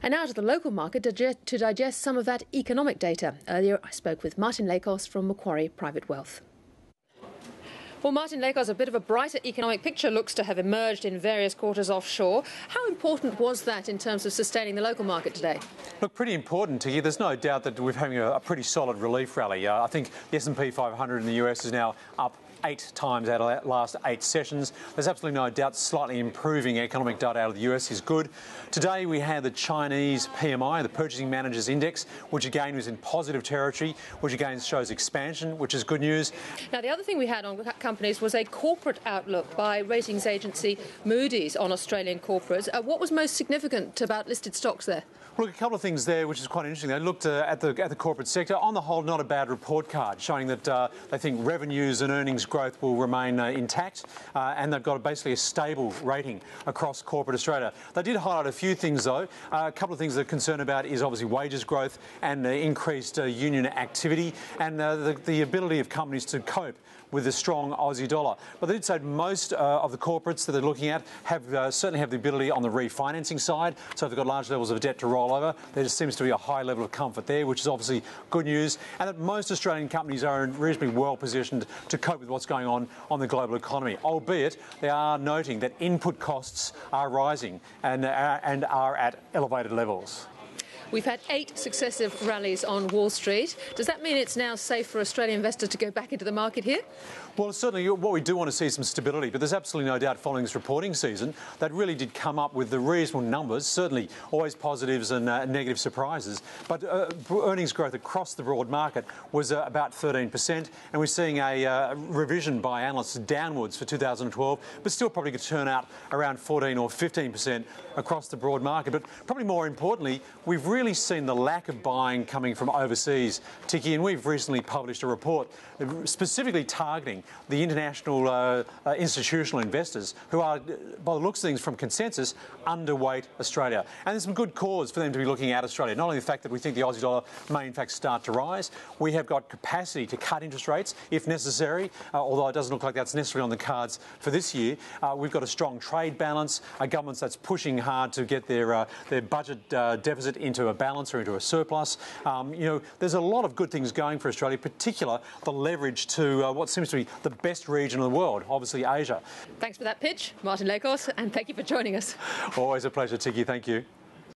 And now to the local market to digest some of that economic data. Earlier, I spoke with Martin Lakos from Macquarie Private Wealth. Well, Martin Lakos, a bit of a brighter economic picture looks to have emerged in various quarters offshore. How important was that in terms of sustaining the local market today? Look, pretty important to you. There's no doubt that we're having a pretty solid relief rally. I think the S&P 500 in the US is now up 8 times out of the last 8 sessions. There's absolutely no doubt slightly improving economic data out of the US is good. Today we had the Chinese PMI, the Purchasing Managers Index, which again was in positive territory, which again shows expansion, which is good news. Now, the other thing we had on companies was a corporate outlook by ratings agency Moody's on Australian corporates. What was most significant about listed stocks there? Look, a couple of things there, which is quite interesting. They looked at the corporate sector. On the whole, not a bad report card, showing that they think revenues and earnings growth will remain intact, and they've got basically a stable rating across corporate Australia. They did highlight a few things, though. A couple of things they're concerned about is obviously wages growth and increased union activity and the ability of companies to cope with the strong Aussie dollar. But they did say most of the corporates that they're looking at certainly have the ability on the refinancing side. So if they've got large levels of debt to roll over, there just seems to be a high level of comfort there, which is obviously good news. And that most Australian companies are reasonably well positioned to cope with what's going on the global economy, albeit they are noting that input costs are rising and are at elevated levels. We've had 8 successive rallies on Wall Street. Does that mean it's now safe for Australian investors to go back into the market here? Well, certainly what we do want to see is some stability, but there's absolutely no doubt following this reporting season that really did come up with the reasonable numbers, certainly always positives and negative surprises, but earnings growth across the broad market was about 13%, and we're seeing a revision by analysts downwards for 2012, but still probably could turn out around 14 or 15% across the broad market. But probably more importantly, we've really seen the lack of buying coming from overseas, Tiki, and we've recently published a report specifically targeting the international institutional investors who are, by the looks of things from consensus, underweight Australia. And there's some good cause for them to be looking at Australia. Not only the fact that we think the Aussie dollar may in fact start to rise, we have got capacity to cut interest rates if necessary, although it doesn't look like that's necessarily on the cards for this year. We've got a strong trade balance, a government that's pushing hard to get their budget deficit into a balance or into a surplus. There's a lot of good things going for Australia, particularly the leverage to what seems to be the best region of the world, obviously Asia. Thanks for that pitch, Martin Lakos, and thank you for joining us. Always a pleasure, Tiki. Thank you.